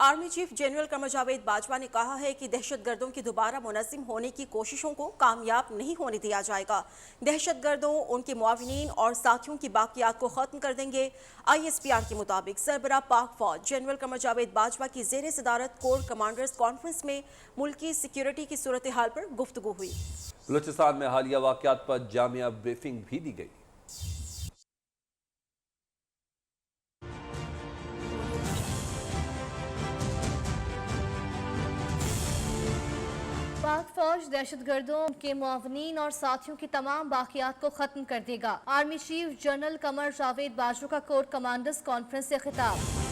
Army chief general Qamar Javed Bajwa ने कहा है कि दहशतगर्दों की दोबारा मुनज़्ज़म होने की कोशिशों को कामयाब नहीं होने दिया जाएगा। दहशतगर्दों, उनके मुआविनीन और साथियों की बाकियात को ख़त्म कर देंगे। ISPR के मुताबिक सरबराह पाक फौज जनरल कमर जावेद बाजवा की ज़ेर सदारत कोर कमांडर्स कॉन्फ्रेंस में मुल्की सिक्योरिटी की सूरत हाल पर गुफ्तगू हुई। बलूचिस्तान में हालिया वाक़यात पर जामिया ब्रीफिंग भी दी गई। पाक फौज दहशतगर्दों के मुआवनीन और साथियों की तमाम बाकियात को खत्म कर देगा। Army chief general Qamar Javed Bajwa का कोर कमांडर्स कॉन्फ्रेंस से खिताब।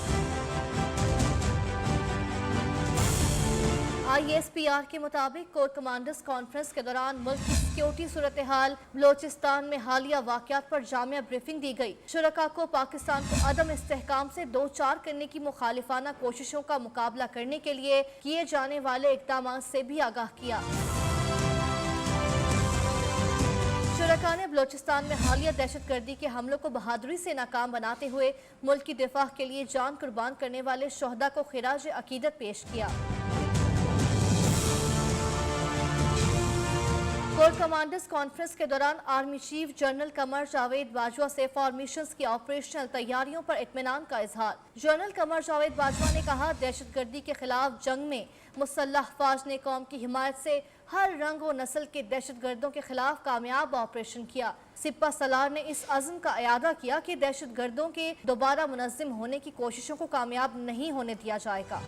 ISPR के मुताबिक कोर कमांडर्स कॉन्फ्रेंस के दौरान मुल्क की सिक्योरिटी सूरत हाल, बलोचिस्तान में हालिया वाक़यात पर जामिया ब्रीफिंग दी गई। शुरका को पाकिस्तान को अदम इस्तेहकाम से दो चार करने की मुखालिफाना कोशिशों का मुकाबला करने के लिए किए जाने वाले इक़दाम से भी आगाह किया। शुरका ने बलोचिस्तान में हालिया दहशतगर्दी के हमलों को बहादुरी से नाकाम बनाते हुए मुल्क की दिफा के लिए जान कुर्बान करने वाले शोहदा को खिराज अकीदत पेश किया। कोर कमांडर्स कॉन्फ्रेंस के दौरान army chief general Qamar Javed Bajwa से फॉर्मेशंस की ऑपरेशनल तैयारियों पर इत्मीनान का इजहार। जनरल कमर जावेद बाजवा ने कहा, दहशतगर्दी के खिलाफ जंग में मुसल्लह फौज ने कौम की हिमायत से हर रंग व नस्ल के दहशतगर्दों के खिलाफ कामयाब ऑपरेशन किया। सिपा सलार ने इस अज़्म का इयादा किया कि दहशतगर्दों के दोबारा मुनज़्ज़म होने की कोशिशों को कामयाब नहीं होने दिया जाएगा।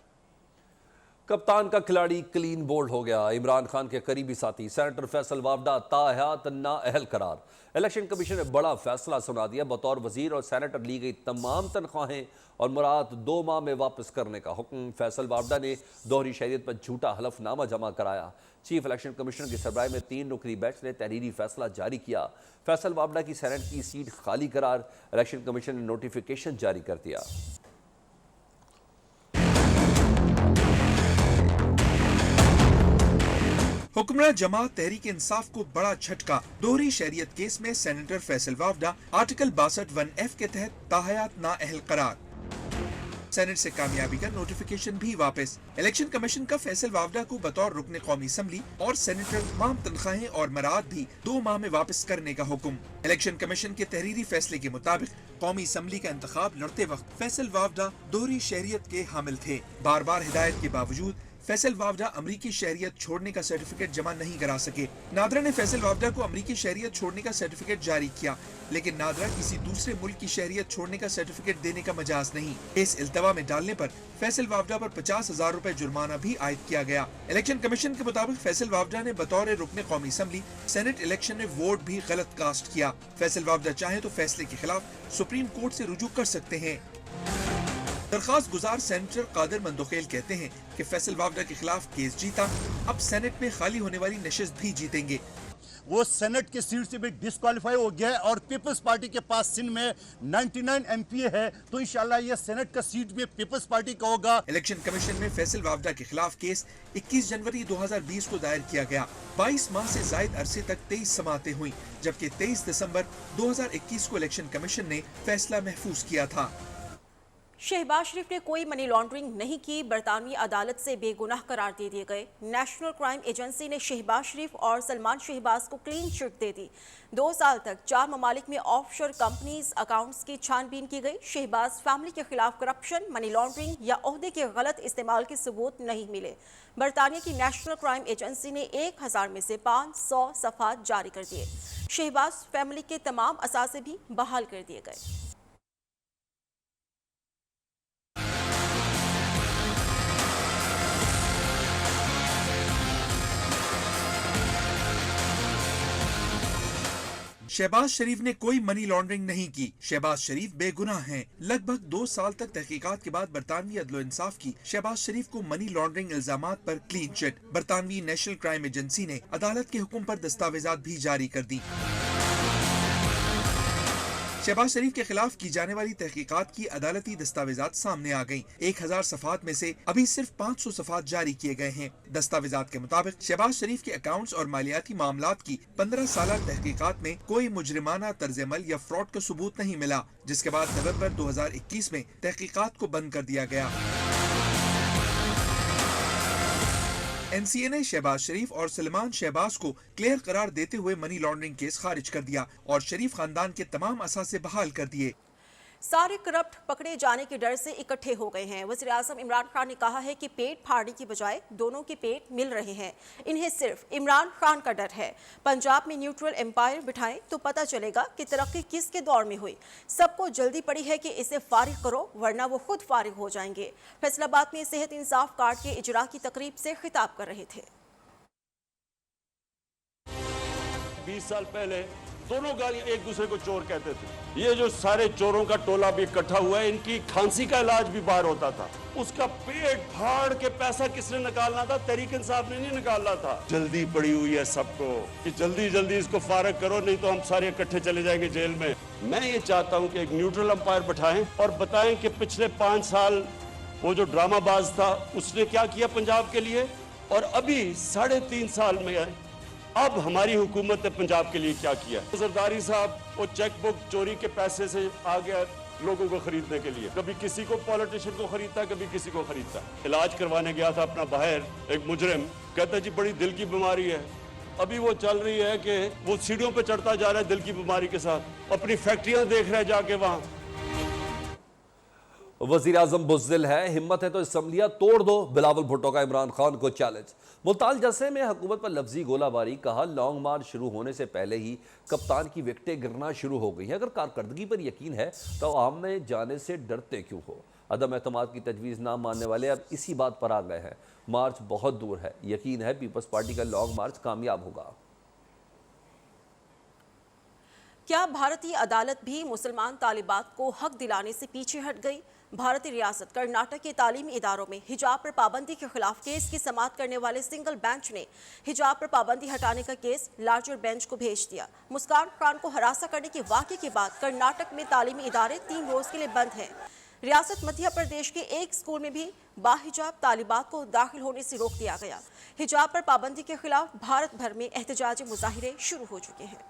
कप्तान का खिलाड़ी क्लीन बोल्ड हो गया। इमरान खान के करीबी साथी सेनेटर फैसल वावडा ताहयात नाअहल करार। इलेक्शन कमीशन ने बड़ा फैसला सुना दिया। बतौर वजीर और सेनेटर ली गई तमाम तनख्वाहें और मुराद 2 माह में वापस करने का हुक्म। फैसल वावडा ने दोहरी शहरियत पर झूठा हलफनामा जमा कराया। चीफ इलेक्शन कमीशन की सरबराही में 3 रुकनी बेंच ने तहरीरी फैसला जारी किया। फैसल वावडा की सेनेट की सीट खाली करार। इलेक्शन कमीशन ने नोटिफिकेशन जारी कर दिया। हुक्मरान जमात तहरीक इंसाफ को बड़ा झटका। दोहरी शहरियत केस में senator Faisal Vawda article 62(1)(f) के तहत ताहयात नाअहल करार। सेनेट से कामयाबी का नोटिफिकेशन भी वापस। इलेक्शन कमीशन का फैसल वावडा को बतौर रुकने कौमी असम्बली और सेनेटर तमाम तनख्वाहें और मराद भी 2 माह में वापस करने का हुक्म। इलेक्शन कमीशन के तहरीरी फैसले के मुताबिक कौमी असम्बली का इंतखाब लड़ते वक्त फैसल वावडा दोहरी शहरियत के हामिल थे। बार बार हिदायत के बावजूद फैसल वावडा अमरीकी शहरियत छोड़ने का सर्टिफिकेट जमा नहीं करा सके। नादरा ने फैसल वावडा को अमरीकी शहरियत छोड़ने का सर्टिफिकेट जारी किया, लेकिन नादरा किसी दूसरे मुल्क की शहरियत छोड़ने का सर्टिफिकेट देने का मजाज नहीं। इस इल्तवा में डालने पर फैसल वावडा पर 50,000 रुपए जुर्माना भी आयद किया गया। इलेक्शन कमीशन के मुताबिक फैसल वावडा ने बतौर रुकने कौमी असम्बली सेनेट इलेक्शन में वोट भी गलत कास्ट किया। फैसल वावडा चाहे तो फैसले के खिलाफ सुप्रीम कोर्ट से रुजू कर सकते हैं। दरखास्त गुजार सेनेटर कादिर मंदोखेल कहते हैं कि फैसल वावडा के खिलाफ केस जीता, अब सेनेट में खाली होने वाली नशिस्त भी जीतेंगे। वो सेनेट की सीट से भी डिस्क्वालीफाई हो गया है और पीपल्स पार्टी के पास सिंध में 99 MPA है, तो इंशाल्लाह ये सेनेट का सीट भी पीपल्स पार्टी का होगा। इलेक्शन कमीशन में फैसल वावडा के खिलाफ केस 21 जनवरी 2020 को दायर किया गया। 22 माह से जायद अरसे तक 23 समातें हुई, जबकि 23 दिसंबर 2021 को इलेक्शन कमीशन ने फैसला महफूज किया था। शहबाज शरीफ ने कोई मनी लॉन्ड्रिंग नहीं की, बरतानवी अदालत से बेगुनाह करार दे दिए गए। नेशनल क्राइम एजेंसी ने शहबाज शरीफ और सलमान शहबाज को क्लीन चिट दे दी। 2 साल तक 4 ममालिक में ऑफशोर कंपनीज अकाउंट्स की छानबीन की गई। शहबाज फैमिली के खिलाफ करप्शन, मनी लॉन्ड्रिंग या ओहदे के गलत इस्तेमाल के सबूत नहीं मिले। बरतानिया की नेशनल क्राइम एजेंसी ने 1000 में से 500 सफ़ात जारी कर दिए। शहबाज फैमिली के तमाम असासे भी बहाल कर दिए गए। शहबाज शरीफ ने कोई मनी लॉन्ड्रिंग नहीं की। शहबाज शरीफ बेगुनाह हैं। लगभग 2 साल तक तहकीकात के बाद बरतानवी अदलो इंसाफ की शहबाज शरीफ को मनी लॉन्ड्रिंग इल्जामात पर क्लीन चिट। बरतानवी नेशनल क्राइम एजेंसी ने अदालत के हुक्म पर दस्तावेजात भी जारी कर दी। शहबाज शरीफ के खिलाफ की जाने वाली तहकीकात की अदालती दस्तावेजात सामने आ गयी। 1000 सफ़ात में से अभी सिर्फ 500 सफ़ात जारी किए गए हैं। दस्तावेजात के मुताबिक शहबाज शरीफ के अकाउंट्स और मालियाती मामलात की 15 साल तहकीकात में कोई मुजरिमाना तर्ज-ए-अमल या फ्रॉड का सबूत नहीं मिला, जिसके बाद नवंबर 2021 में तहकीकात को बंद कर दिया गया। एनसीए ने शहबाज शरीफ और सलमान शहबाज को क्लियर करार देते हुए मनी लॉन्ड्रिंग केस खारिज कर दिया और शरीफ खानदान के तमाम असासे बहाल कर दिए। सारे करप्ट पकड़े जाने के डर से इकट्ठे हो गए हैं। वज़ीर आज़म इमरान खान ने कहा है कि पेट फाड़ने की बजाय दोनों के पेट मिल रहे हैं। इन्हें सिर्फ इमरान खान का डर है। पंजाब में न्यूट्रल एम्पायर बिठाएं तो पता चलेगा कि तरक्की किसके दौर में हुई। सबको जल्दी पड़ी है कि इसे फारिग करो वरना वो खुद फारिग हो जाएंगे। फैसलाबाद में सेहत इंसाफ कार्ड के इजरा की तकरीब से खिताब कर रहे थे। 20 साल पहले दोनों गालियां एक दूसरे को चोर कहते थे। ये जो सारे चोरों का टोला भी इकट्ठा हुआ है, इनकी खांसी का इलाज भी बाहर होता था। उसका पेट फाड़ के पैसा किसने निकालना था? तहरीक इंसाफ ने नहीं निकालना था। जल्दी पड़ी हुई है सबको कि जल्दी जल्दी इसको फारग करो, नहीं तो हम सारे इकट्ठे चले जाएंगे जेल में। मैं ये चाहता हूं कि एक न्यूट्रल अंपायर बैठाएं और बताएं कि पिछले 5 साल वो जो ड्रामाबाज था उसने क्या किया पंजाब के लिए, और अभी 3.5 साल में अब हमारी हुकूमत ने पंजाब के लिए क्या किया। जरदारी साहब वो चेक बुक चोरी के पैसे से आ गया लोगों को खरीदने के लिए, कभी किसी को पॉलिटिशियन को खरीदता है, कभी किसी को खरीदता है। इलाज करवाने गया था अपना बाहर, एक मुजरिम कहता जी बड़ी दिल की बीमारी है। अभी वो चल रही है कि वो सीढ़ियों पे चढ़ता जा रहा है दिल की बीमारी के साथ, अपनी फैक्ट्रियां देख रहा है जाके वहां। वजीर आजम बुज़दिल है, हिम्मत है तो असम्बलियां तोड़ दो। बिलावल भुट्टो का इमरान खान को चैलेंज। मुल्तान जलसे में हुकूमत पर लफ्जी गोलाबारी। कहा लॉन्ग मार्च शुरू होने से पहले ही कप्तान की विकेटें गिरना शुरू हो गई हैं। अगर कारकर्दगी पर यकीन है तो आम में जाने से डरते क्यों हो? अदम एतमाद की तजवीज़ ना मानने वाले अब इसी बात पर आ गए हैं। मार्च बहुत दूर है, यकीन है पीपल्स पार्टी का लॉन्ग मार्च कामयाब होगा। क्या भारतीय अदालत भी मुसलमान तालिबात को हक दिलाने से पीछे हट गई? भारतीय रियासत कर्नाटक के तालीमी इदारों में हिजाब पर पाबंदी के खिलाफ केस की समाअत करने वाले सिंगल बेंच ने हिजाब पर पाबंदी हटाने का केस लार्जर बेंच को भेज दिया। मुस्कान खान को हरासा करने के वाक़े के बाद कर्नाटक में तालीमी इदारे 3 रोज के लिए बंद हैं। रियासत मध्य प्रदेश के एक स्कूल में भी बाहिजाब तालिबात को दाखिल होने से रोक दिया गया। हिजाब पर पाबंदी के खिलाफ भारत भर में एहतजाजी मुजाहिरे शुरू हो चुके हैं।